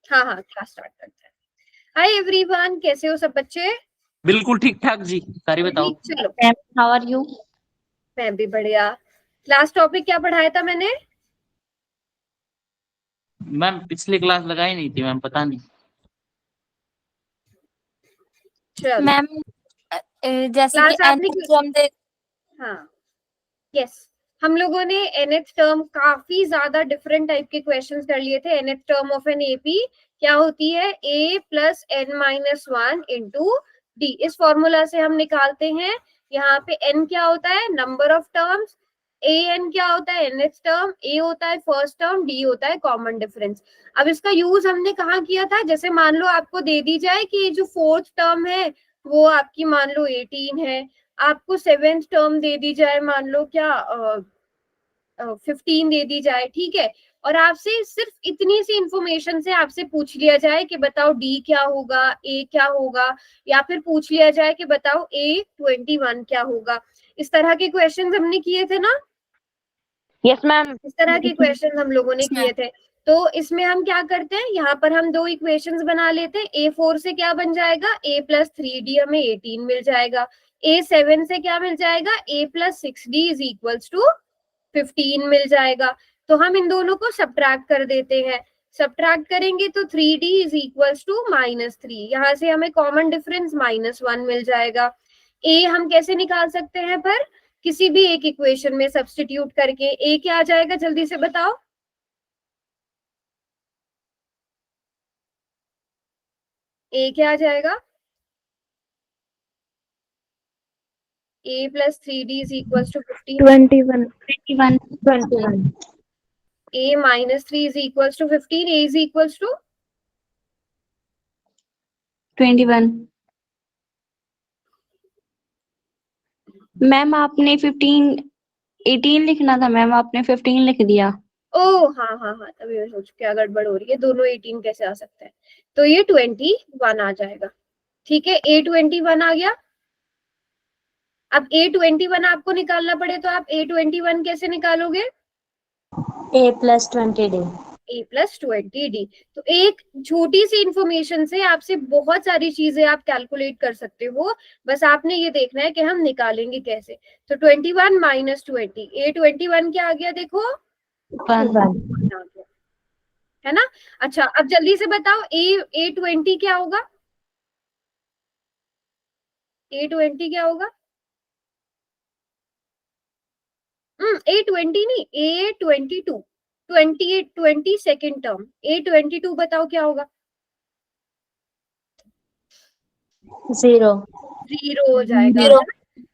हाँ हाँ, class start करते हैं। हाय एवरीवन, कैसे हो सब बच्चे? बिल्कुल ठीक ठाक जी, सारी बताओ। चलो, हाउ आर यू? मैं भी बढ़िया। क्लास टॉपिक क्या पढ़ाया था मैंने? मैम पिछली क्लास लगाई नहीं थी मैम, पता नहीं। चलो, मैम जैसे कि क्लास आपने एनएच हम देख। हाँ, यस, हम लोगों ने nth टर्म काफी ज्यादा डिफरेंट टाइप के क्वेश्चंस कर लिए थे। nth term of an AP क्या होती है? a plus n minus one into D. इस फॉर्मूला से हम निकालते हैं। यहाँ पे n क्या होता है? Number of terms. a n क्या होता है? nth term. a होता है फर्स्ट टर्म, d होता है कॉमन डिफरेंस। अब इसका यूज हमने कहाँ किया था? जैसे मान लो आपको दे दी जाए कि जो फोर्थ टर्म है वो आपकी मान लो 18 है, आपको सेवेंथ टर्म दे दी जाए, मान लो क्या 15 दे दी जाए, ठीक है, और आपसे सिर्फ इतनी सी इंफॉर्मेशन से आपसे पूछ लिया जाए कि बताओ डी क्या होगा, ए क्या होगा, या फिर पूछ लिया जाए कि बताओ A21 क्या होगा। इस तरह के क्वेश्चन हमने किए थे ना? Yes ma'am. इस तरह के क्वेश्चन हम लोगों ने किए थे। तो इसमें हम क्या करते हैं, यहाँ पर हम दो इक्वेशंस बना लेते हैं। A4 से क्या बन जाएगा? a प्लस 3d हमें 18 मिल जाएगा। A7 से क्या मिल जाएगा? a plus 6d is equals to 15 मिल जाएगा। तो हम इन दोनों को सब्ट्रैक्ट कर देते हैं। सब्ट्रैक्ट करेंगे तो 3d इज इक्वल्स टू -3। यहाँ से हमें कॉमन डिफरेंस -1 मिल जाएगा। a हम कैसे निकाल सकते हैं? पर किसी भी एक इक्वेशन में सब्स्टिट्यूट करके a क्या आ जाएगा? जल्दी से बताओ। a क्या आ जाएगा? a plus 3d is equals to 15। 21 a minus 3 is equals to 15। a is equals to 21। Ma'am आपने 18 लिखना था मैम, आपने 15 लिख दिया। ओ हाँ हाँ हाँ, तभी मैं सोच क्या गड़बड़ हो रही है, दोनों 18 कैसे आ सकते हैं? तो ये 21 आ जाएगा। ठीक है, A21 आ गया। अब A21 आपको निकालना पड़े तो आप A21 कैसे निकालोगे? a plus 20d। a plus 20d। तो एक छोटी सी इंफॉर्मेशन से आपसे बहुत सारी चीजें आप कैलकुलेट कर सकते हो। बस आपने ये देखना है कि हम निकालेंगे कैसे। तो 21 माइनस 20, A21 क्या आ गया? देखो, 1 आ गया, है ना? अच्छा, अब जल्दी से बताओ A20 क्या होगा? A20 क्या होगा? A20 नहीं, A22, 20 सेकेंड टर्म। A22 बताओ क्या होगा? 0 0 हो जाएगा, 0। है ना?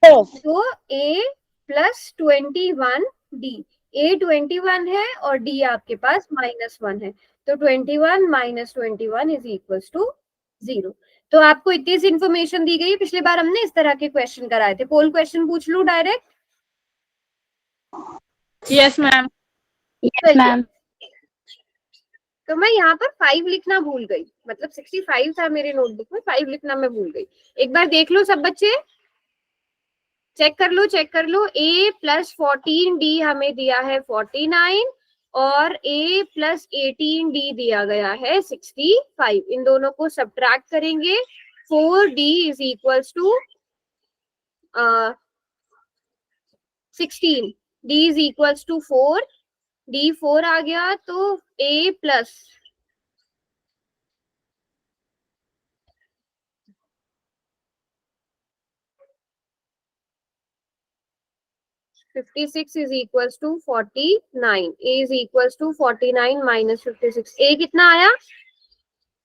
तो A प्लस 21d, A21 है और d आपके पास -1 है। तो 21 माइनस 21 इज इक्वल्स टू 0। तो आपको इतनी सी इंफॉर्मेशन दी गई है। पिछली बार हमने इस तरह के क्वेश्चन कराए थे। पोल क्वेश्चन पूछ लूं direct? Yes ma'am. Yes ma'am. तो मैं यहाँ पर 5 लिखना भूल गई, मतलब 65 था मेरे नोटबुक में, 5 लिखना मैं भूल गई। एक बार देख लो सब बच्चे, चेक कर लो, चेक कर लो। a प्लस 14d हमें दिया है 49, और a प्लस 18d दिया गया है 65। इन दोनों को सब्ट्रैक्ट करेंगे। 4d is equals to 16, d is equals to 4, d 4 आ गया। तो a प्लस 56 is equals to 49. A is equals to 49 minus 56. A कितना आया?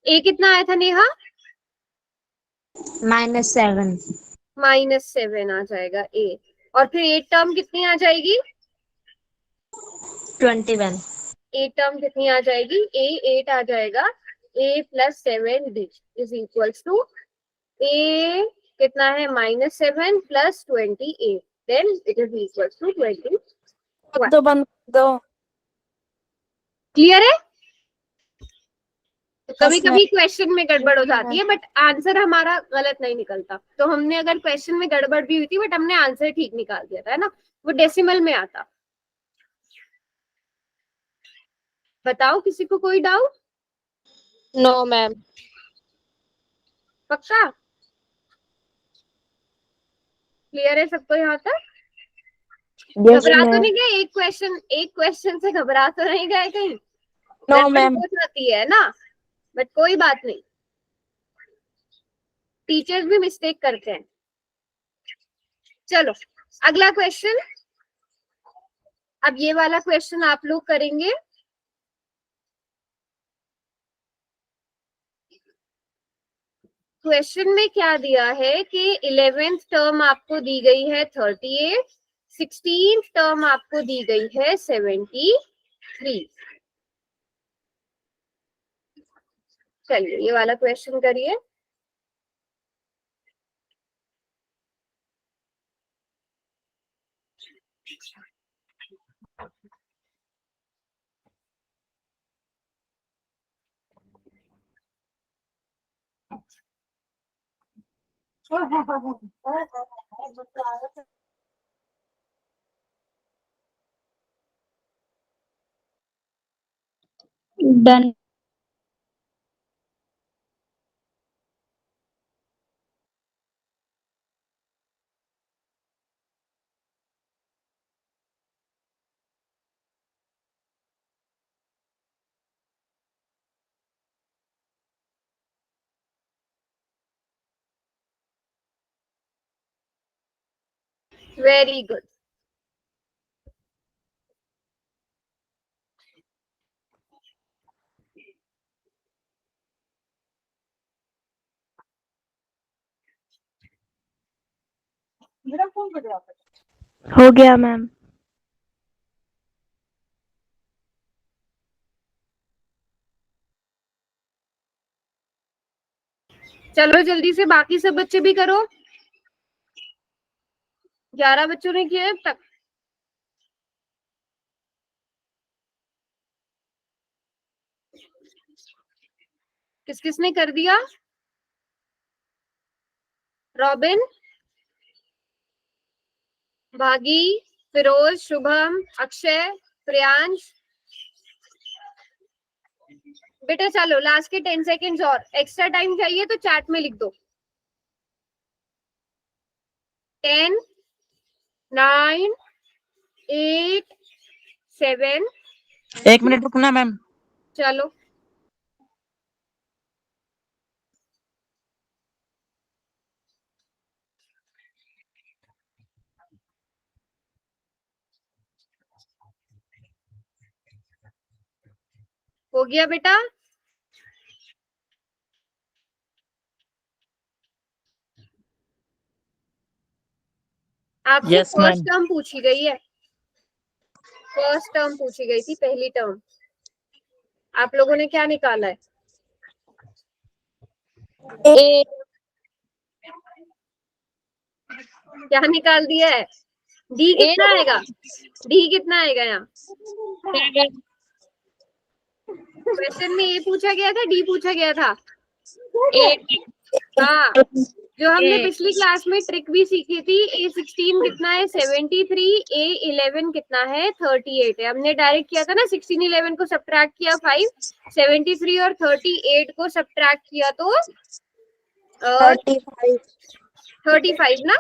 A कितना आया था नेहा? -7। -7 आ जाएगा A। और फिर 8 टर्म कितनी आ जाएगी? 21। 8 टर्म कितनी आ जाएगी? A 8 आ जाएगा। A plus 7D is equals to A कितना है? -7 plus 28, then it is equals to 21। दो बंद दो। क्लियर है? तो कभी Yes, ma'am. कभी क्वेश्चन में गड़बड़ हो जाती है, बट आंसर हमारा गलत नहीं निकलता। तो हमने अगर क्वेश्चन में गड़बड़ भी हुई थी, बट हमने आंसर ठीक निकाल दिया था, है ना? वो डेसिमल में आता। बताओ, किसी को कोई डाउट? No ma'am. पक्का? क्लियर है सबको यहाँ तक? घबरा तो नहीं गए? एक क्वेश्चन से घबरा तो नहीं गए कहीं? नो गड़बड़ मैम। हो जाती है ना, बट कोई बात नहीं, टीचर्स भी मिस्टेक करते हैं। चलो अगला क्वेश्चन। अब ये वाला क्वेश्चन आप लोग करेंगे। क्वेश्चन में क्या दिया है कि 11th टर्म आपको दी गई है 38, 16th टर्म आपको दी गई है 73। चलिए ये वाला क्वेश्चन करिए। डन। Very good. हो गया मैम। चलो जल्दी से बाकी सब बच्चे भी करो। 11 बच्चों ने किया है अब तक। किस किसने कर दिया? रॉबिन, भागी, फिरोज, शुभम, अक्षय, प्रियांश। बेटा चलो लास्ट के 10 सेकेंड्स और एक्स्ट्रा टाइम चाहिए तो चैट में लिख दो। 10, 9, 8, 7। 1 मिनट रुकना मैम। चलो हो गया बेटा? आपसे यस फर्स्ट मैम। टर्म पूछी गई है, फर्स्ट टर्म पूछी गई थी, पहली टर्म। आप लोगों ने क्या निकाला है? ए। क्या निकाल दिया है? डी कितना आएगा? डी कितना आएगा यहाँ? क्वेश्चन में ए पूछा गया था, डी पूछा गया था? हाँ, जो हमने पिछली क्लास में ट्रिक भी सीखी थी। A16 कितना है? 73। A11 कितना है? 38 है। हमने डायरेक्ट किया था ना, 16 11 को सब्ट्रैक्ट किया 5, 73 और 38 को सब्ट्रैक्ट किया तो 35 ना।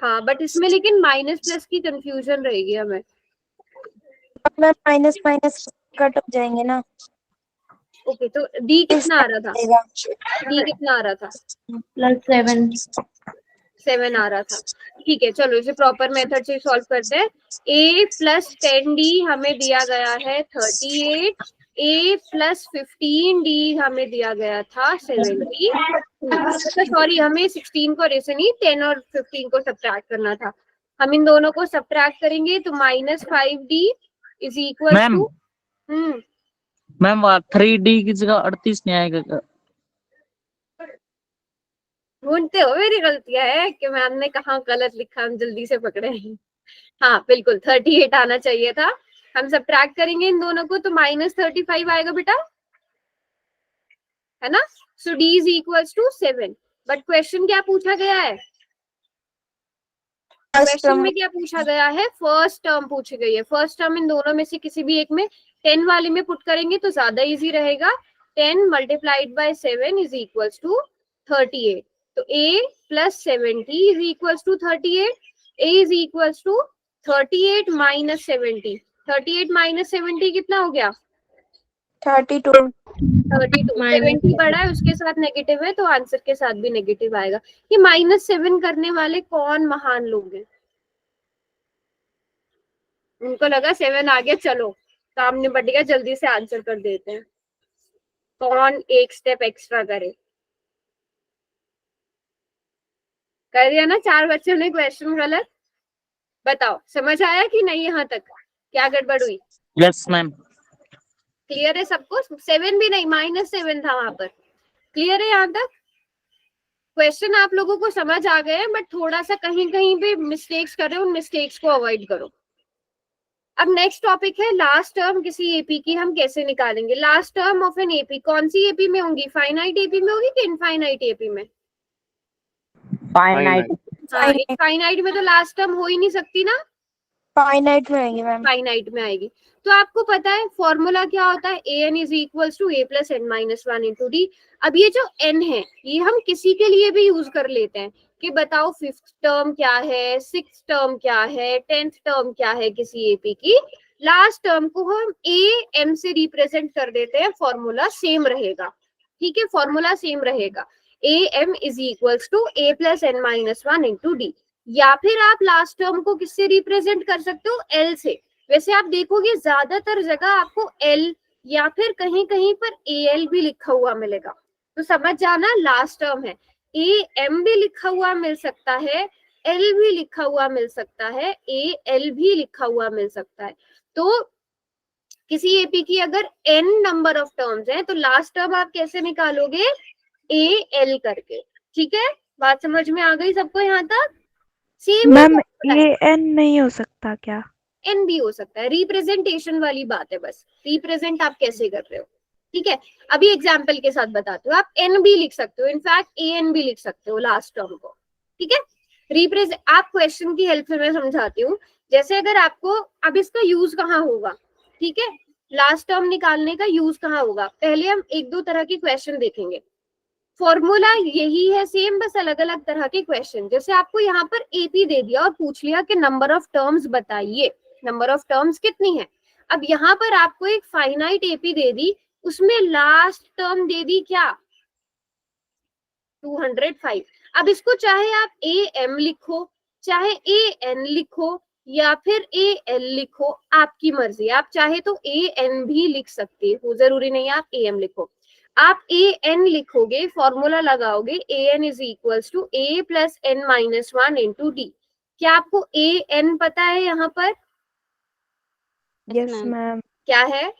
हाँ बट इसमें लेकिन माइनस प्लस की कंफ्यूजन रहेगी हमें। मैम माइनस माइनस कट हो जाएंगे ना। ओके तो डी कितना आ रहा था? डी कितना आ रहा था? +7। 7 आ रहा था। ठीक है चलो इसे प्रॉपर मेथड से सॉल्व करते हैं। a + 10d हमें दिया गया है 38, a + 15d हमें दिया गया था 70। सॉरी हमें 16 को ऐसे नहीं, 10 और 15 को सब्ट्रैक्ट करना था। हम इन दोनों को सब्ट्रैक्ट करेंगे तो -5d is equal ma'am to ma'am 3D की जगह 38 नहीं आएगा? ढूंढते हो मेरी गलतियां है कि मैम ने कहाँ गलत लिखा, हम जल्दी से पकड़े। हाँ बिल्कुल 38 आना चाहिए था। हम सब्ट्रैक्ट करेंगे इन दोनों को तो -35 आएगा बेटा, है ना। So d is equal to 7। But question क्या पूछा गया है? क्वेश्चन में क्या पूछा गया है, फर्स्ट टर्म पूछी गई है। फर्स्ट टर्म इन दोनों में से किसी भी एक में 10 वाले में पुट करेंगे तो ज्यादा इजी रहेगा। 10 multiplied by 7 is equals to 38। तो a plus 70 is equals to 38। a is equals to 38 minus 70। 38 minus 70 कितना हो गया? 32। 32। 70 बड़ा है, उसके साथ नेगेटिव है तो आंसर के साथ भी नेगेटिव आएगा। ये -7 करने वाले कौन महान लोग हैं? उनको लगा 7 आ गया, चलो काम निपट गया, जल्दी से आंसर कर देते हैं। कौन एक स्टेप एक्स्ट्रा करे? कर दिया ना 4 बच्चों ने क्वेश्चन गलत। बताओ समझ आया कि नहीं? यहाँ तक क्या गड़बड़ हुई? Yes ma'am. क्लियर है सबको? 7 भी नहीं, -7 था वहां पर। क्लियर है यहाँ तक? क्वेश्चन आप लोगों को समझ आ गए हैं, बट थोड़ा सा कहीं कहीं पे मिस्टेक्स कर रहे हो, उन मिस्टेक्स को अवॉइड करो। अब नेक्स्ट टॉपिक है लास्ट टर्म किसी एपी की हम कैसे निकालेंगे। Last term of an AP कौन सी एपी में होंगी? फाइनाइट एपी में होगी कि इनफाइनाइट एपी में? फाइनाइट। हाँ, इनफाइनाइट में तो लास्ट टर्म हो ही नहीं सकती ना, फाइनाइट में आएंगे मैम। फाइनाइट में आएगी। तो आपको पता है फॉर्मूला क्या होता है? an is equals to a plus n minus 1 into d. अब ये जो n है ये हम किसी के लिए भी यूज कर लेते हैं कि बताओ 5th टर्म क्या है, 6th टर्म क्या है, 10th टर्म क्या है किसी एपी की। लास्ट टर्म को हम a m से रिप्रेजेंट कर देते हैं, फॉर्मूला सेम रहेगा। ठीक है, फॉर्मूला सेम रहेगा। a m is equals to a plus n minus 1 into d. या फिर आप लास्ट टर्म को किससे रिप्रेजेंट कर सकते हो? एल से। वैसे आप देखोगे ज्यादातर जगह आपको एल या फिर कहीं कहीं पर ए एल भी लिखा हुआ मिलेगा, तो समझ जाना लास्ट टर्म है। ए एम भी लिखा हुआ मिल सकता है, एल भी लिखा हुआ मिल सकता है, ए एल भी लिखा हुआ मिल सकता है। तो किसी एपी की अगर एन नंबर ऑफ टर्म्स हैं तो लास्ट टर्म आप कैसे निकालोगे? ए एल करके। ठीक है, बात समझ में आ गई सबको यहाँ तक? सेम मैम ये एन नहीं हो सकता क्या? एन भी हो सकता है, रिप्रेजेंटेशन वाली बात है, बस रिप्रेजेंट आप कैसे कर रहे हो। ठीक है, अभी एग्जाम्पल के साथ बताते हो। आप एन भी लिख सकते हो, इनफैक्ट ए एन भी लिख सकते हो लास्ट टर्म को। ठीक है, रिप्रेजेंट आप क्वेश्चन की हेल्प से मैं समझाती हूँ। जैसे अगर आपको, अब इसका यूज कहाँ होगा? ठीक है, लास्ट टर्म निकालने का यूज कहाँ होगा? पहले हम 1-2 तरह के क्वेश्चन देखेंगे। फॉर्मूला यही है सेम, बस अलग अलग तरह के क्वेश्चन। जैसे आपको यहाँ पर एपी दे दिया और पूछ लिया कि नंबर ऑफ टर्म्स बताइए, नंबर ऑफ टर्म्स कितनी है। अब यहाँ पर आपको एक फाइनाइट एपी दे दी, उसमें लास्ट टर्म दे दी क्या? 205। अब इसको चाहे आप ए एम लिखो, चाहे ए एन लिखो, या फिर ए एल लिखो, आपकी मर्जी। आप चाहे तो ए एन भी लिख सकते हो, जरूरी नहीं आप ए एम लिखो। आप ए एन लिखोगे, फॉर्मूला लगाओगे, A N is equals to A plus N minus 1 into D. क्या आपको ए एन पता है यहाँ पर? Yes ma'am. क्या है?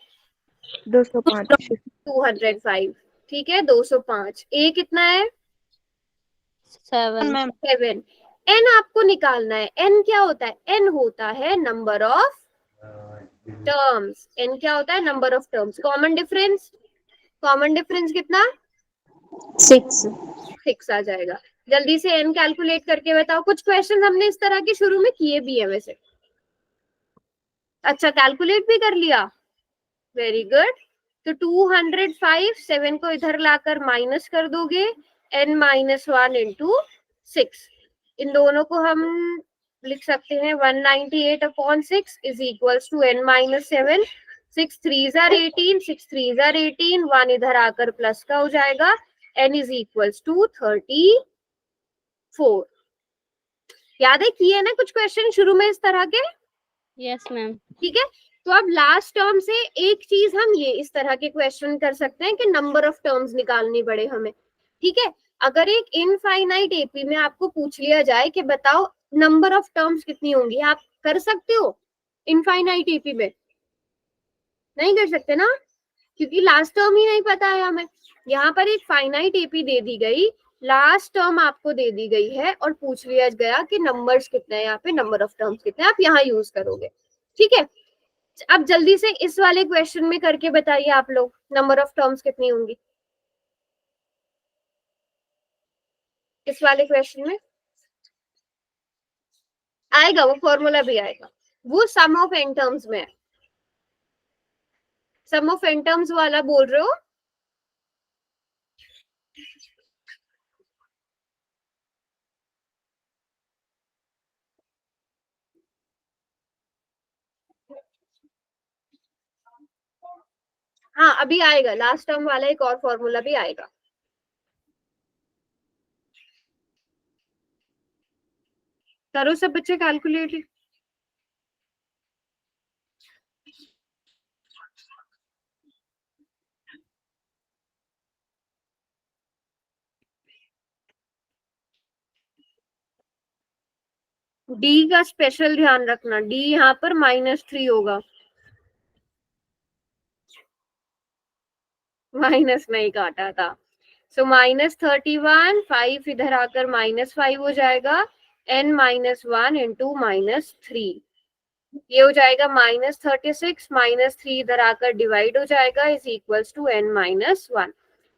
205। 205। ठीक है, 205। ए कितना है? 7। एन आपको निकालना है। एन क्या होता है? एन होता है नंबर ऑफ टर्म्स। एन क्या होता है? Number of terms. Common difference, common difference कितना? 6 आ जाएगा। जल्दी से एन कैलकुलेट करके बताओ। कुछ क्वेश्चन हमने इस तरह के शुरू में किए भी है वैसे। अच्छा, कैलकुलेट भी कर लिया, वेरी गुड। तो 205, 7 को इधर लाकर माइनस कर दोगे, n माइनस 1 इंटू 6। इन दोनों को हम लिख सकते हैं 198/6 is equals to n minus 7। 6 3s are 18, 6 3s are 18, 1 इधर आकर प्लस का हो जाएगा, n इज इक्वल्स टू 34। याद है किए ना कुछ क्वेश्चन शुरू में इस तरह के? Yes ma'am. ठीक है, तो अब लास्ट टर्म से एक चीज हम ये इस तरह के क्वेश्चन कर सकते हैं कि नंबर ऑफ टर्म्स निकालनी पड़े हमें। ठीक है, अगर एक इनफाइनाइट एपी में आपको पूछ लिया जाए कि बताओ नंबर ऑफ टर्म्स कितनी होंगी, आप कर सकते हो? इनफाइनाइट एपी में नहीं कर सकते ना, क्योंकि लास्ट टर्म ही नहीं पता है हमें। यहाँ पर एक फाइनाइट एपी दे दी गई, लास्ट टर्म आपको दे दी गई है और पूछ लिया गया कि नंबर्स कितने हैं, यहाँ पे नंबर ऑफ टर्म्स कितने हैं, आप यहाँ यूज करोगे। ठीक है, अब जल्दी से इस वाले क्वेश्चन में करके बताइए आप लोग, नंबर ऑफ टर्म्स कितनी होंगी इस वाले क्वेश्चन में? आएगा, वो फॉर्मूला भी आएगा, वो सम ऑफ एन टर्म्स में है। सम ऑफ एन टर्म्स वाला बोल रहे हो? हाँ अभी आएगा, लास्ट टर्म वाला एक और फॉर्मूला भी आएगा। करो सब बच्चे कैलकुलेट। डी का स्पेशल ध्यान रखना, डी यहाँ पर -3 होगा, माइनस नहीं काटा था। सो -31, 5 इधर आकर -5 हो जाएगा, n-1 इंटू -3, ये हो जाएगा -36, -3 इधर आकर डिवाइड हो जाएगा, is equals to n-1।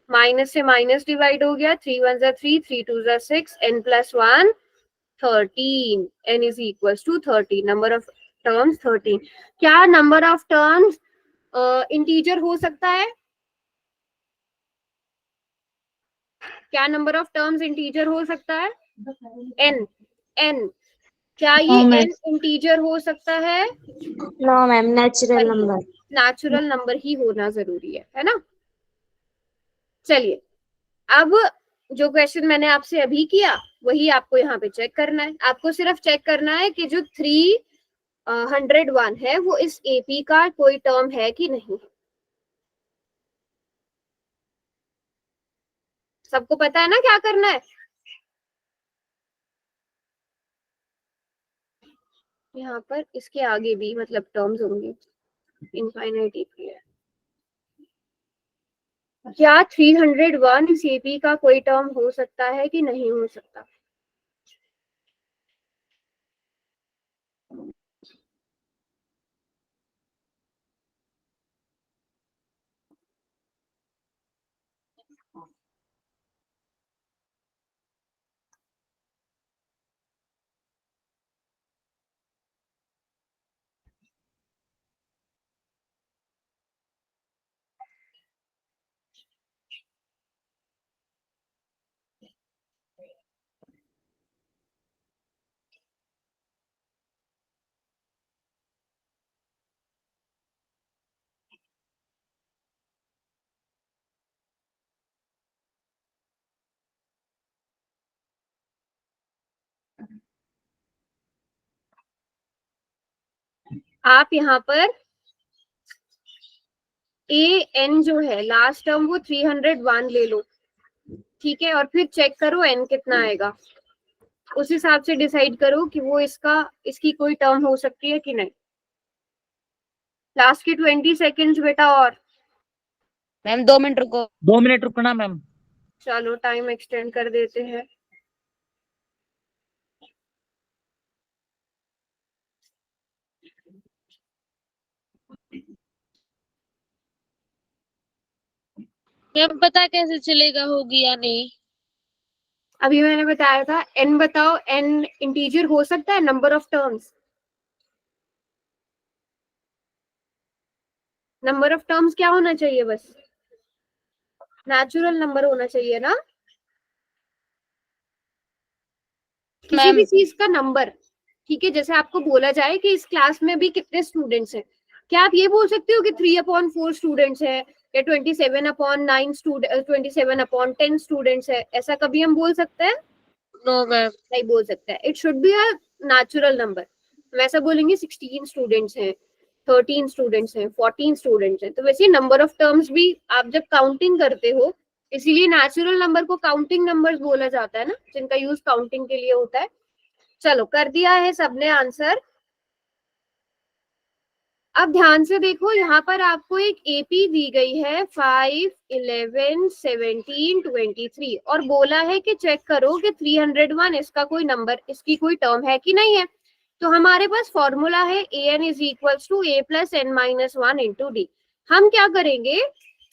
Minus से माइनस डिवाइड हो गया, 3 1 जा 3, 3 2 जा 6, n+1 13, n is equals to 30, number of terms 13। क्या नंबर ऑफ टर्म्स इंटीजर हो सकता है? क्या नंबर ऑफ टर्म्स इंटीजर हो सकता है? n, n, क्या ये n इंटीजर हो सकता है? No ma'am, natural number. Natural number ही होना जरूरी है ना? चलिए, अब जो क्वेश्चन मैंने आपसे अभी किया वही आपको यहाँ पे चेक करना है। आपको सिर्फ चेक करना है कि जो 301 है वो इस एपी का कोई टर्म है कि नहीं। सबको पता है ना क्या करना है? यहाँ पर इसके आगे भी मतलब टर्म्स होंगे, इनफाइनाइट एपी है। क्या 301 इस एपी का कोई टर्म हो सकता है कि नहीं हो सकता? आप यहाँ पर ए एन जो है लास्ट टर्म वो 301 ले लो, ठीक है, और फिर चेक करो एन कितना आएगा, उस हिसाब से डिसाइड करो कि वो इसकी कोई टर्म हो सकती है कि नहीं। लास्ट के 20 सेकेंड्स बेटा। और मैम 2 मिनट रुको। 2 मिनट रुकना मैम। चलो टाइम एक्सटेंड कर देते हैं। मैम पता कैसे चलेगा होगी या नहीं? अभी मैंने बताया था, एन बताओ, एन इंटीजर हो सकता है? Number of terms, number of terms क्या होना चाहिए? बस नेचुरल नंबर होना चाहिए ना, किसी भी चीज का नंबर, ठीक है। जैसे आपको बोला जाए कि इस क्लास में भी कितने स्टूडेंट्स हैं, क्या आप ये बोल सकते हो कि 3/4 स्टूडेंट्स है या 27/9 स्टूडेंट, 27/10 स्टूडेंट्स है? ऐसा कभी हम बोल सकते हैं? No ma'am. नहीं बोल सकते हैं। It should be a natural number. हम ऐसा बोलेंगे 16 स्टूडेंट्स हैं, 13 स्टूडेंट्स हैं, 14 स्टूडेंट्स हैं। तो वैसे नंबर ऑफ टर्म्स भी आप जब काउंटिंग करते हो, इसीलिए नेचुरल नंबर को काउंटिंग नंबर्स बोला जाता है ना, जिनका यूज काउंटिंग के लिए होता है। चलो कर दिया है सबने आंसर। अब ध्यान से देखो, यहाँ पर आपको एक एपी दी गई है 5, 11, 17, 23 और बोला है कि चेक करो कि 301 इसका कोई नंबर, इसकी कोई टर्म है कि नहीं है। तो हमारे पास फॉर्मूला है an is equals to a plus n-1 into d. हम क्या करेंगे,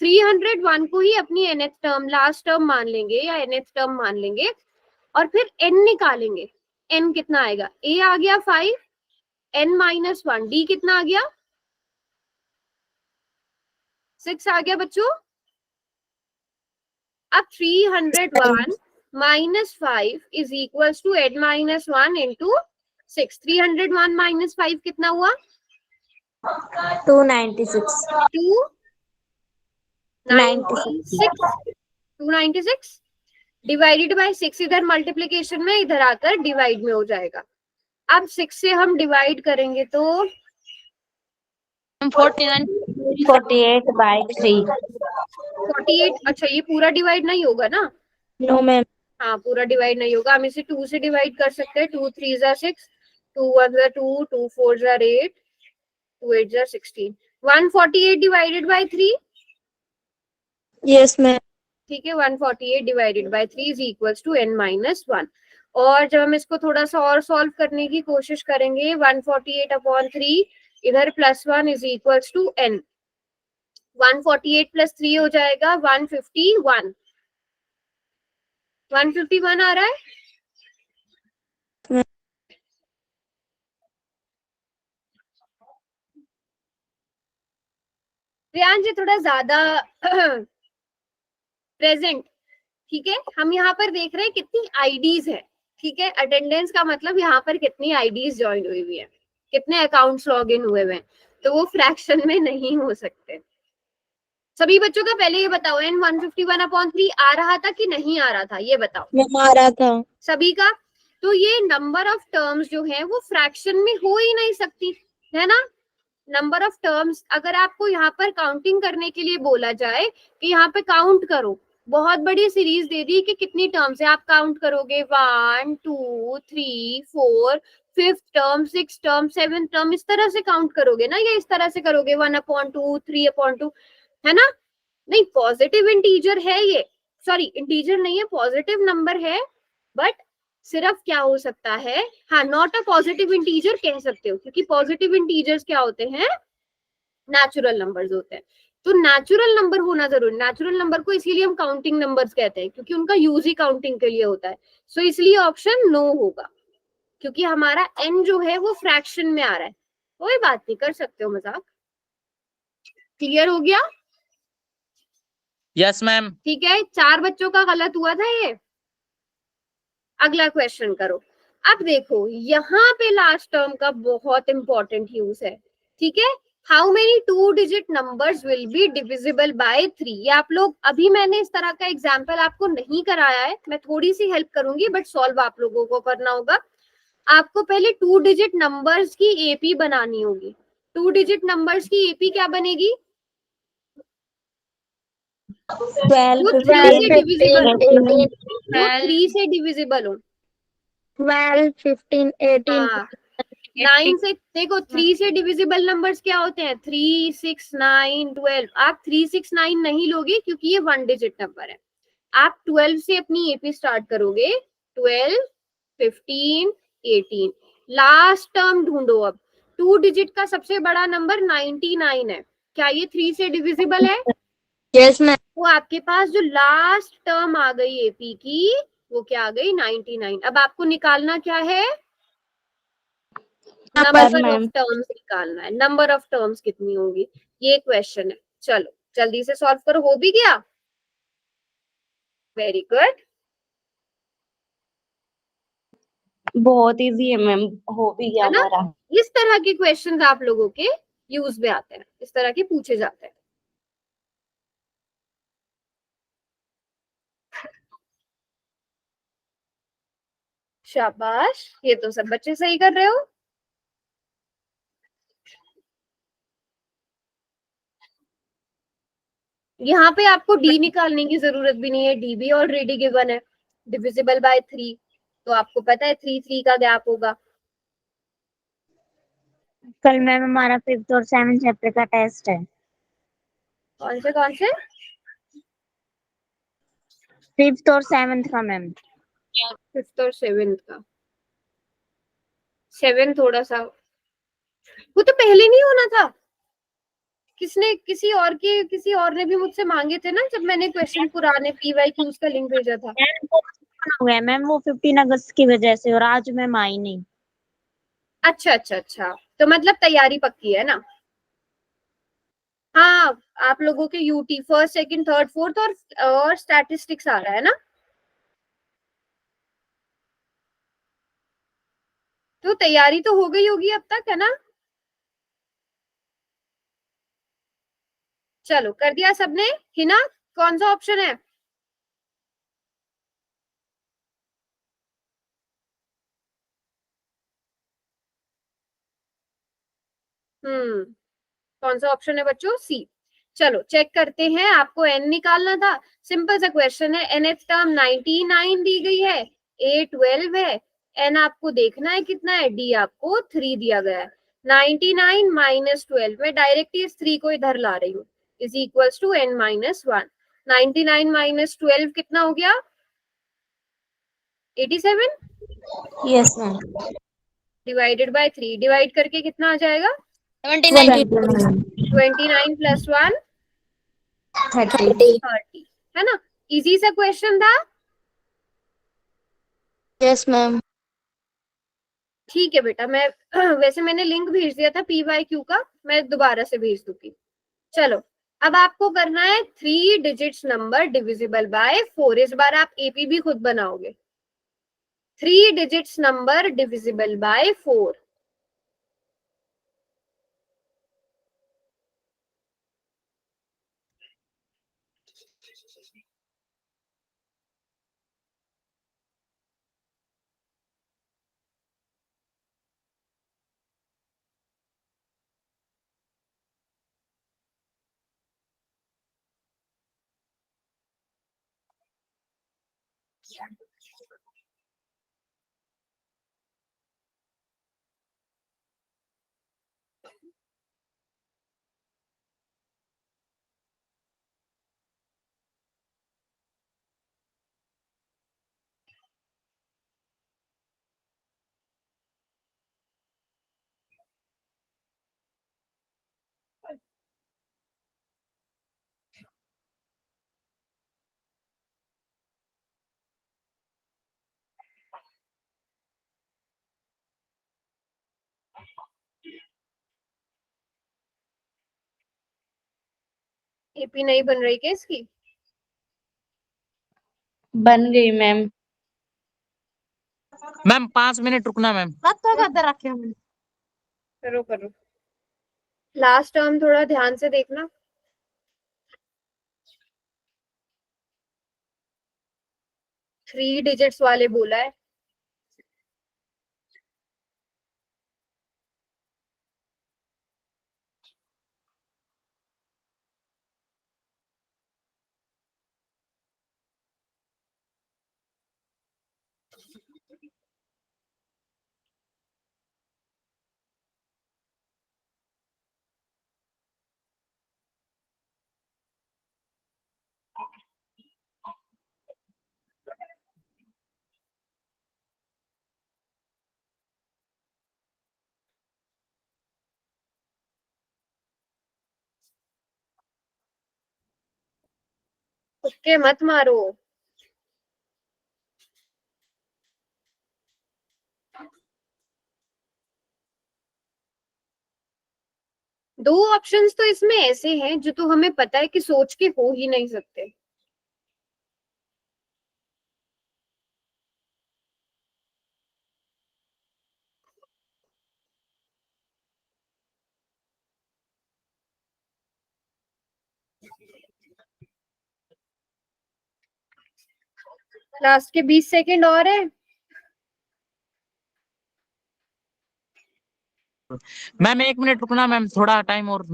301 को ही अपनी nth टर्म, लास्ट टर्म मान लेंगे या nth टर्म मान लेंगे और फिर n निकालेंगे। n कितना आएगा, a आ गया 5, n माइनस 1, d कितना आ गया 6 आ गया बच्चों। अब 301 minus 5 is equals to n minus 1 into 6। 301 minus 5 कितना हुआ 296. 296 डिवाइडेड बाय 6, इधर मल्टीप्लीकेशन में, इधर आकर डिवाइड में हो जाएगा। अब 6 से हम डिवाइड करेंगे तो 48 by 3. 48। अच्छा ये पूरा डिवाइड नहीं होगा ना, No, ma'am. हाँ पूरा डिवाइड नहीं होगा, हम इसे 2 से डिवाइड कर सकते हैं। 2 3 जा 6, 2 1 जा 2, 2 4 जा 8, 2 8 जा 16। 148 डिवाइडेड बाय 3, Yes, ma'am. ठीक है, 148 divided by 3 is equals to n minus 1। और जब हम इसको थोड़ा सा और सॉल्व करने की कोशिश करेंगे, 148 अपॉन 3 इधर +1 is equals to n। 148 plus 3 हो जाएगा 151। 151 आ रहा है। रियान जी थोड़ा ज्यादा प्रेजेंट, ठीक है। हम यहाँ पर देख रहे हैं कितनी आईडीज है, ठीक है। अटेंडेंस का मतलब यहाँ पर कितनी आईडीज ज्वाइन हुई हुई है, कितने अकाउंट्स लॉग इन हुए हुए हैं, तो वो फ्रैक्शन में नहीं हो सकते। सभी बच्चों का पहले ये बताओ, n 151 अपॉन 3 आ रहा था कि नहीं आ रहा था, ये बताओ मैम आ रहा था। सभी का। तो ये नंबर ऑफ टर्म्स जो है वो फ्रैक्शन में हो ही नहीं सकती, है ना। नंबर ऑफ टर्म्स, अगर आपको यहाँ पर काउंटिंग करने के लिए बोला जाए कि यहाँ पे काउंट करो, बहुत बड़ी सीरीज दे दी कि कितनी टर्म्स है, आप काउंट करोगे 1 2 3 4, 5th term 6th term 7th term, इस तरह से काउंट करोगे ना, या इस तरह से करोगे 1/2 3/2, है ना। नहीं, पॉजिटिव इंटीजर है ये, सॉरी इंटीजर नहीं है, पॉजिटिव नंबर है, बट सिर्फ क्या हो सकता है, हाँ नॉट अ पॉजिटिव इंटीजर कह सकते हो, क्योंकि पॉजिटिव इंटीजर्स क्या होते हैं, नेचुरल नंबर्स होते हैं। तो नेचुरल नंबर होना जरूरी, नेचुरल नंबर को इसीलिए हम काउंटिंग नंबर्स कहते हैं, क्योंकि उनका यूज ही काउंटिंग के लिए होता है। सो इसलिए ऑप्शन नो होगा, क्योंकि हमारा n जो है वो फ्रैक्शन में आ रहा है। कोई बात नहीं, कर सकते हो मजाक। क्लियर हो गया? Yes ma'am. ठीक है, 4 बच्चों का गलत हुआ था ये। अगला क्वेश्चन करो। अब देखो यहाँ पे लास्ट टर्म का बहुत इंपॉर्टेंट यूज है, ठीक है। How many 2 digit numbers will be divisible by 3। ये आप लोग, अभी मैंने इस तरह का एग्जाम्पल आपको नहीं कराया है, मैं थोड़ी सी हेल्प करूंगी, बट सॉल्व आप लोगों को करना होगा। आपको पहले 2 डिजिट नंबर्स की एपी बनानी होगी। 2 डिजिट नंबर्स की एपी क्या बनेगी, 12 वो 3 से डिविजिबल हो, वो 3 से डिविजिबल हो। 12 15 18 हाँ 9 से, देखो 3 से डिविजिबल नंबर्स क्या होते हैं, 3 6 9 12। आप 3 6 9 नहीं लोगे क्योंकि ये 1 डिजिट नंबर है। आप 12 से अपनी एपी स्टार्ट करोगे, 12 15 18। लास्ट टर्म ढूंढो अब। 2 डिजिट का सबसे बड़ा नंबर 99 है, क्या ये 3 से डिविजिबल है? Yes ma'am. वो आपके पास जो लास्ट टर्म आ गई एपी की, वो क्या आ गई 99। अब आपको निकालना क्या है, नंबर ऑफ टर्म्स निकालना है। नंबर ऑफ टर्म्स कितनी होगी, ये क्वेश्चन है। चलो जल्दी से सॉल्व करो। हो भी गया, वेरी गुड। बहुत इजी है मैम, हो भी गया है ना? हमारा। इस तरह के क्वेश्चंस आप लोगों के यूज में आते हैं, इस तरह के पूछे जाते हैं। शाबाश, ये तो सब बच्चे सही कर रहे हो। यहाँ पे आपको डी निकालने की जरूरत भी नहीं है, डी भी ऑलरेडी गिवन है, डिविजिबल बाय 3। तो आपको पता है 3 3 का गैप होगा। कल मैम हमारा 5th और 7th चैप्टर का टेस्ट है। कौन से 5th और 7th का मैम। 5th और 7th का। 7 थोड़ा सा, वो तो पहले नहीं होना था। किसी और ने भी मुझसे मांगे थे ना, जब मैंने क्वेश्चन पुराने PYQs का लिंक भेजा था। हो गया मैम, वो 15 अगस्त की वजह से, और आज मैम आई नहीं। अच्छा अच्छा अच्छा, तो मतलब तैयारी पक्की है ना? हाँ, आप लोगों के UT first second third fourth और स्टैटिस्टिक्स आ रहा है ना? तो तैयारी तो हो गई होगी अब तक, है ना? चलो कर दिया सबने। हिना, कौन सा ऑप्शन है? हम्म, कौन सा ऑप्शन है बच्चों? सी। चलो चेक करते हैं, आपको एन निकालना था। सिंपल सा क्वेश्चन है, nth टर्म 99 दी गई है, ए 12 है, एन आपको देखना है कितना है, डी आपको 3 दिया गया है। 99 माइनस 12, मैं डायरेक्ट इस 3 को इधर ला रही हूँ, is equals to n minus 1। 99 minus 12 कितना हो गया? 87। Yes ma'am. Divided by 3, divide करके कितना आ जाएगा? 29 प्लस 1 30। 30, है ना? इजी सा क्वेश्चन था। Yes ma'am. ठीक है बेटा, मैं वैसे मैंने लिंक भेज दिया था PYQ का, मैं दोबारा से भेज दूंगी। चलो, अब आपको करना है 3 डिजिट्स नंबर डिविजिबल बाय 4। इस बार आप एपी भी खुद बनाओगे। 3 digits number divisible by 4। AP नहीं बन रही क्या इसकी? बन गई मैम। मैम 5 मिनट रुकना मैम। करो करो, लास्ट टर्म थोड़ा ध्यान से देखना। 3 डिजिट्स वाले बोला है। तुक्के मत मारो। दो ऑप्शंस तो इसमें ऐसे हैं जो तो हमें पता है कि सोच के हो ही नहीं सकते। लास्ट के 20 सेकंड और है। मैम 1 मिनट रुकना मैम, थोड़ा टाइम और।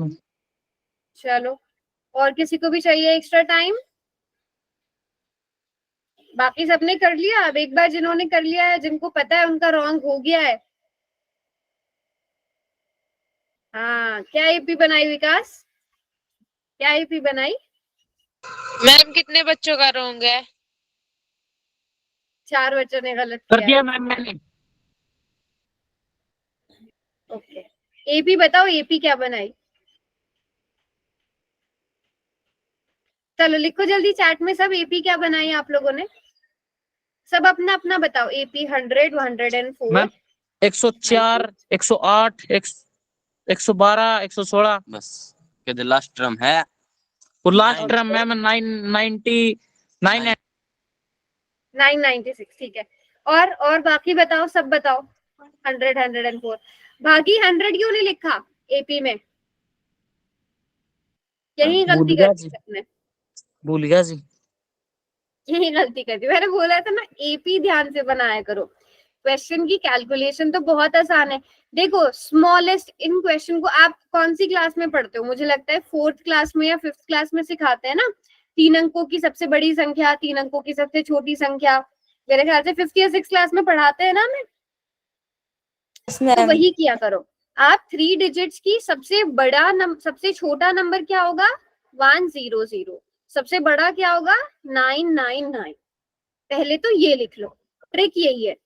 चलो, और किसी को भी चाहिए एक्स्ट्रा टाइम? बाकी सबने कर लिया? अब एक बार जिन्होंने कर लिया है, जिनको पता है उनका रॉन्ग हो गया है। हाँ, क्या एपी बनाई विकास? क्या एपी बनाई? मैम कितने बच्चों का रॉन्ग है? 4 बच्चों ने गलत कर किया है। दिया मैम मैंने। ओके, एपी बताओ, एपी क्या बनाई? चलो लिखो जल्दी चैट में सब, एपी क्या बनाई आप लोगों ने? सब अपना अपना बताओ। AP 100, 104, मैम 104, 108, 112, 116 बस के लास्ट टर्म है और लास्ट Nine. टर्म मैम 990 9 996, ठीक है। और बाकी बताओ, सब बताओ। 100, 104, बाकी 100 क्यों नहीं लिखा AP में? यही भूल गलती गया कर दी जी, सबने, भूल गया जी। यही गलती कर दी। मैंने बोला था ना AP ध्यान से बनाया करो। क्वेश्चन की कैलकुलेशन तो बहुत आसान है। देखो स्मॉलेस्ट, इन क्वेश्चन को आप कौन सी क्लास में पढ़ते हो? मुझे लगता है 4th क्लास में या 5th क्लास में सिखाते हैं ना, 3 अंकों की सबसे बड़ी संख्या, 3 अंकों की सबसे छोटी संख्या। मेरे ख्याल से 5th या 6th क्लास में पढ़ाते हैं ना हमें, तो वही किया करो। आप 3 डिजिट्स की सबसे बड़ा सबसे छोटा नंबर क्या होगा? 100। सबसे बड़ा क्या होगा? 999। पहले तो ये लिख लो, ट्रिक यही है।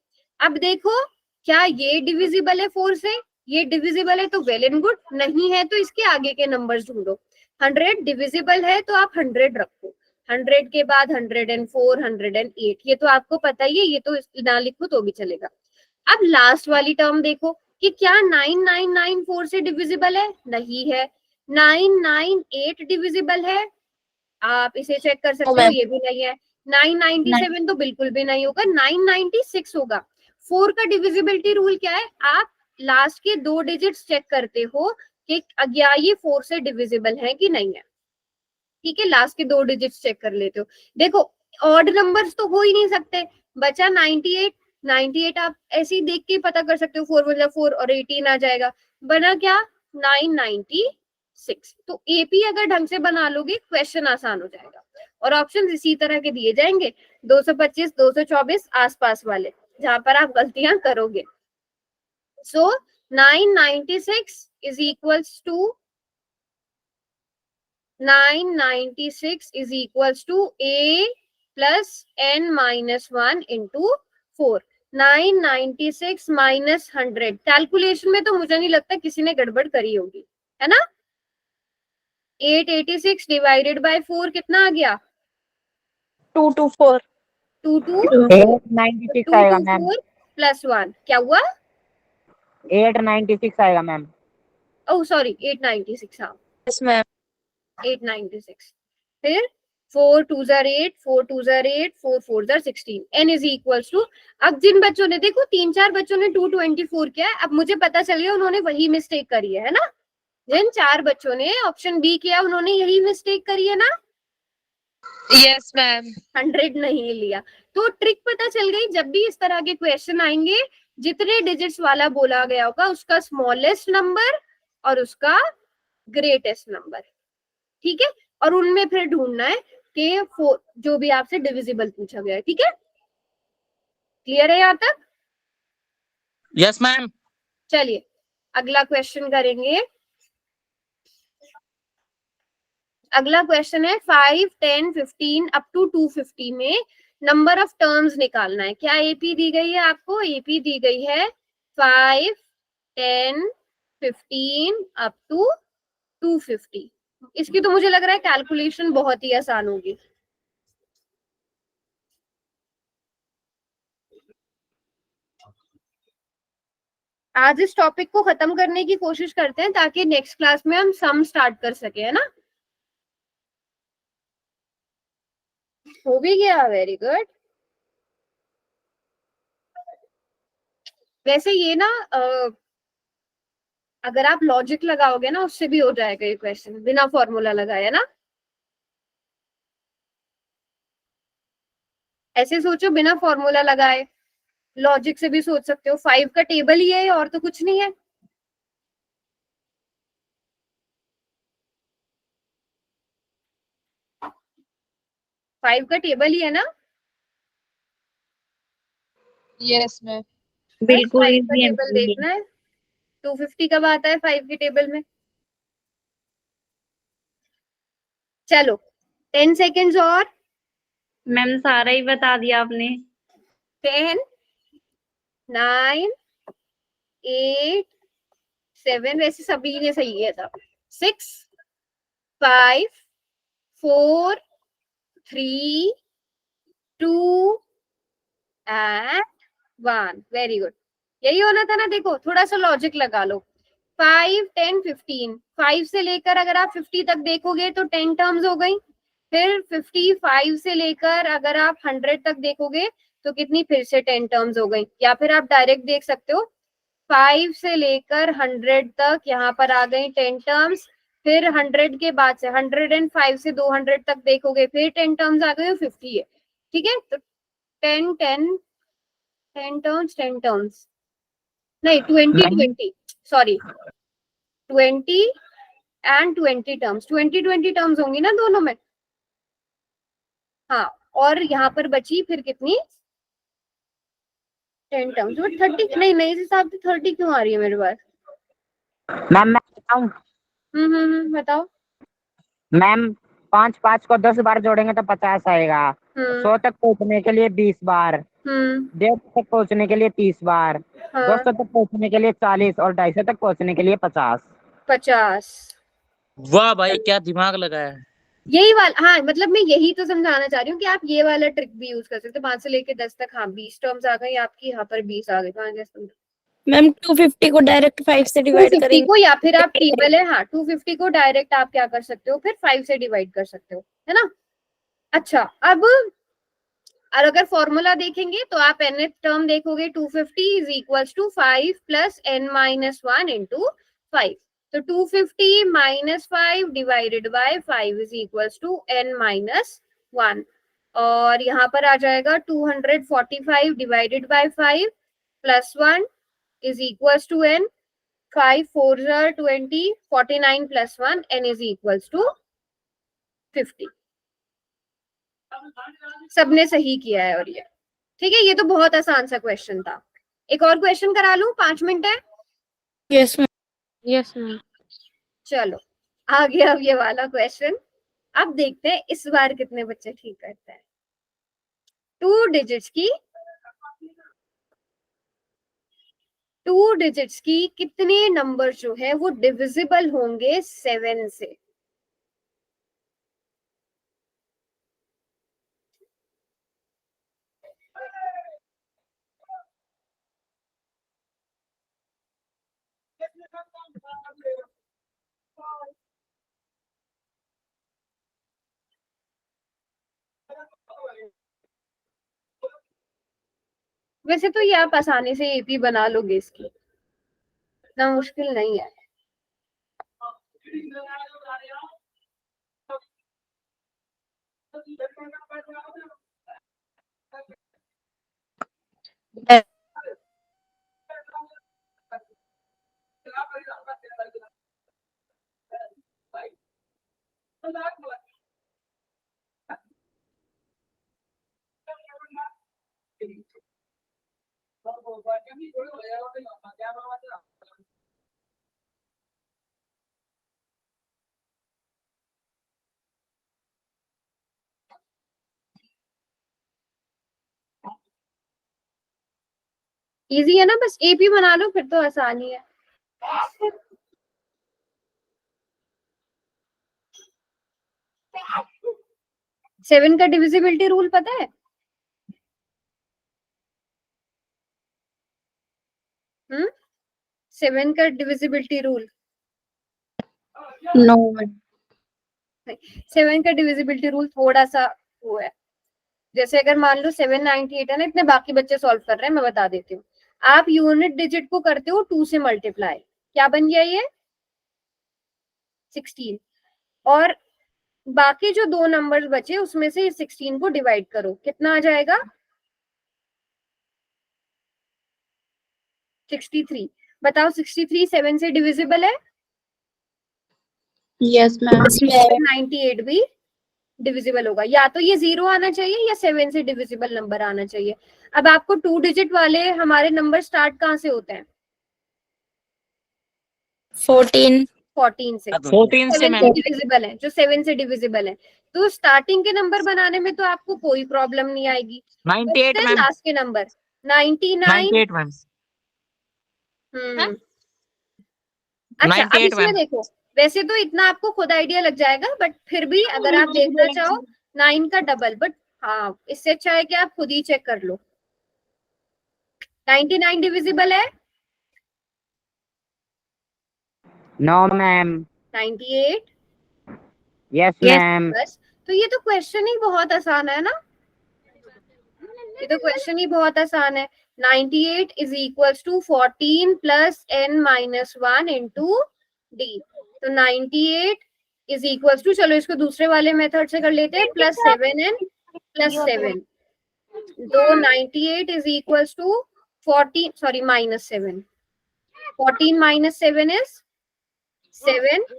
अब देखो क्या ये डिविजिबल है 4 से? ये डिविजिबल है तो वेल एंड गुड, नहीं है तो इसके आगे के नंबर्स ढूंढो। 100 डिविजिबल है तो आप 100 रखो, 100 के बाद 104, 108, ये तो आपको पता ही है, ये तो ना लिखो तो भी चलेगा। अब लास्ट वाली टर्म देखो कि क्या 9994 से डिविजिबल है? नहीं है। 998 डिविजिबल है? आप इसे चेक कर सकते हो, ये भी नहीं है। 997 तो बिल्कुल भी नहीं होगा, 996 होगा। 4 का डिविजिबिलिटी रूल क्या है? आप लास्ट के 2 डिजिट्स चेक करते हो कि क्या ये 4 से डिविजिबल है कि नहीं है। ठीक है, लास्ट के 2 डिजिट्स चेक कर लेते हो। देखो ऑड नंबर्स तो हो ही नहीं सकते, बचा 98। 98 आप ऐसे ही देख के पता कर सकते हो, 4 1 4 और 18 आ जाएगा। बना क्या? 996। तो AP अगर ढंग से बना लोगे क्वेश्चन आसान हो जाएगा। और ऑप्शन इसी तरह के दिए जाएंगे, 225, 224 आसपास वाले, जहां पर आप गलतियां करोगे। सो 996 is equals to 996 is equals to A plus n minus 1 into 4। 996 minus 100, calculation में तो मुझे नहीं लगता किसी ने गड़बड़ करी होगी, है ना? 886 डिवाइडेड बाय 4 कितना आ गया? 224 896 आएगा मैम, 224 प्लस 1 क्या हुआ? 896 आएगा मैम। ओह सॉरी 896, हाँ यस मैम 896। फिर 4 2s are 8, 4 2s are 8, 4 4s are 16, n is equals to। अब जिन बच्चों ने, देखो 3-4 बच्चों ने 224 किया है, अब मुझे पता चल गया उन्होंने वही मिस्टेक करी है ना? जिन 4 बच्चों ने ऑप्शन बी किया उन्होंने यही मिस्टेक करी है ना? Yes ma'am. 100 नहीं लिया। तो ट्रिक पता चल गई, जब भी इस तरह के क्वेश्चन आएंगे, जितने डिजिट्स वाला बोला गया होगा उसका स्मॉलेस्ट नंबर और उसका ग्रेटेस्ट नंबर, ठीक है? और उनमें फिर ढूंढना है कि जो भी आपसे डिविजिबल पूछा गया है, ठीक है? क्लियर है यहाँ तक? Yes ma'am. चलिए अगला क्वेश्चन करेंगे। अगला क्वेश्चन है 5, 10, 15 अप टू 250 में नंबर ऑफ टर्म्स निकालना है। क्या AP दी गई है आपको? AP दी गई है 5, 10, 15 अप टू 250। इसकी तो मुझे लग रहा है कैलकुलेशन बहुत ही आसान होगी। आज इस टॉपिक को खत्म करने की कोशिश करते हैं ताकि नेक्स्ट क्लास में हम सम स्टार्ट कर सके, है ना? हो भी गया, वेरी गुड। वैसे ये ना अगर आप लॉजिक लगाओगे ना उससे भी हो जाएगा ये क्वेश्चन, बिना फॉर्मूला लगाया ना। ऐसे सोचो बिना फॉर्मूला लगाए, लॉजिक से भी सोच सकते हो। 5 का टेबल ही है और तो कुछ नहीं है। फाइव का टेबल ही है ना? Yes ma'am. बिल्कुल 5 का इजी है टेबल देखना है। 250 कब आता है 5 के टेबल में? चलो 10 सेकेंड्स और। मैम सारा ही बता दिया आपने। 10, 9, 8, 7, वैसे सभी ने सही किया था। 6, 5, 4, 3, 2, एंड 1। वेरी गुड, यही होना था ना। देखो थोड़ा सा लॉजिक लगा लो। 5, 10, 15, 5 से लेकर अगर आप 50 तक देखोगे तो 10 टर्म्स हो गई। फिर 55 से लेकर अगर आप 100 तक देखोगे तो कितनी, फिर से 10 टर्म्स हो गई। या फिर आप डायरेक्ट देख सकते हो 5 से लेकर 100 तक, यहाँ पर आ गई 10 टर्म्स। फिर 100 के बाद से 105 से 200 तक देखोगे फिर 10 टर्म्स आ गए, 50 है। ठीक है, तो 10 10 10 टर्म्स, 10 टर्म्स नहीं, 20 20 सॉरी 20 एंड 20 टर्म्स, 20 टर्म्स होंगी ना दोनों में। हाँ, और यहाँ पर बची फिर कितनी, 10 टर्म्स। बट 30 नहीं, नहीं इस हिसाब से 30 क्यों आ रही है मेरे पास? मैम मैं बताऊं? बताओ। मैम 5 को 10 बार जोड़ेंगे तो 50 आएगा। 100 तक पहुंचने के लिए 20 बार, 150 तक पहुंचने के लिए 30 बार, 200 तक पहुंचने के लिए 40 और 250 तक पहुंचने के लिए 50। वाह भाई, क्या दिमाग लगाया है। यही वाला, हाँ मतलब मैं यही तो समझाना चाह रही हूँ कि आप ये वाला ट्रिक भी यूज कर सकते हो। 5 से लेके 10 तक, हाँ 20 टर्म्स आ गई आपकी, यहाँ पर 20 आ गई। मैम 250 को डायरेक्ट 5 से डिवाइड 250 करेंगे को, या फिर आप टेबल है, हाँ 250 को डायरेक्ट आप क्या कर सकते हो, फिर 5 से डिवाइड कर सकते हो, है ना। अच्छा, अब और अगर फॉर्मूला देखेंगे तो आप nth टर्म देखोगे 250 is equals to 5 plus n minus 1 into 5। तो 250 minus 5 divided by 5 is equals to n minus 1। और यहाँ पर आ जाएगा 245 divided by 5 plus 1 is equals to n, 5 4s are 20, 49 plus 1, n is equals to 50। सबने सही किया है। और ये ठीक है, ये तो बहुत आसान सा क्वेश्चन था। एक और क्वेश्चन करा लूं, 5 मिनट है। Yes ma'am. Yes ma'am. चलो आ गया अब ये वाला क्वेश्चन। अब देखते हैं इस बार कितने बच्चे ठीक करते हैं। 2 डिजिट्स की कितने नंबर जो है वो डिविजिबल होंगे 7 से? वैसे तो ये आप आसानी से एपी बना लोगे, इसकी इतना मुश्किल नहीं है। इजी है ना, बस एपी बना लो फिर तो आसान ही है। सेवन का डिविजिबिलिटी रूल पता है? हम्म, 7 का डिविजिबिलिटी रूल। नो। 7 का डिविजिबिलिटी रूल थोड़ा सा वो है। जैसे अगर मान लो 798 है ना, इतने बाकी बच्चे सॉल्व कर रहे हैं, मैं बता देती हूँ। आप यूनिट डिजिट को करते हो 2 से मल्टीप्लाई, क्या बन गया ये 16। और बाकी जो 2 नंबर्स बचे उसमें से 16 को डिवाइड करो, कितना आ जाएगा 63। बताओ 63 7 से डिविजिबल है? Yes ma'am. 98 भी डिविजिबल होगा। या तो ये 0 आना चाहिए या 7 से डिविजिबल नंबर आना चाहिए। अब आपको 2 डिजिट वाले हमारे नंबर स्टार्ट कहाँ से होते हैं? 14 से। 14 से 7 मैम। डिविजिबल है, जो 7 से डिविजिबल है। तो स्टार्टिंग के नंबर बनाने में तो आपको कोई प्रॉब्लम नहीं आएगी। 98 मैम। लास्ट के नंबर 99। 98 मैम। अच्छा, अब 98 इसमें मैम। देखो, वैसे तो इतना आपको खुद आइडिया लग जाएगा, बट फिर भी अगर आप देखना चाहो 9 का डबल, बट हाँ इससे अच्छा है कि आप खुद ही चेक कर लो। 99 डिविजिबल है? No ma'am. 98? Yes ma'am. बस, तो ये तो क्वेश्चन ही बहुत आसान है ना, ये तो क्वेश्चन ही बहुत आसान है। 98 is equals to 14 plus n minus 1 into d. तो 98 इज इक्वल्स टू, चलो इसको दूसरे वाले मेथड से कर लेते हैं, प्लस 7n प्लस 7। तो 98 is equals to 14, sorry minus 7, 14 minus 7 is 7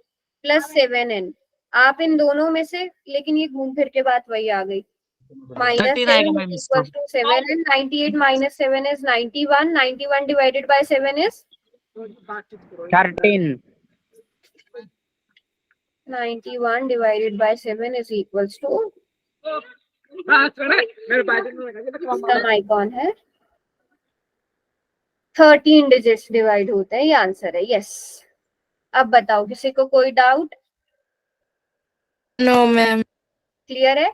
plus 7n। आप इन दोनों में से, लेकिन ये घूम फिर के बात वही आ गई, माइनस 13 आएगा मैम इसका। Equals to 7n। 98 minus 7 is 91, 91 divided by 7 is 13। 91 divided by 7 is equals to, इसका आइकॉन है 13 डिजिट्स डिवाइड होते हैं, ये आंसर है। यस, अब बताओ किसी को कोई डाउट? No ma'am. क्लियर है?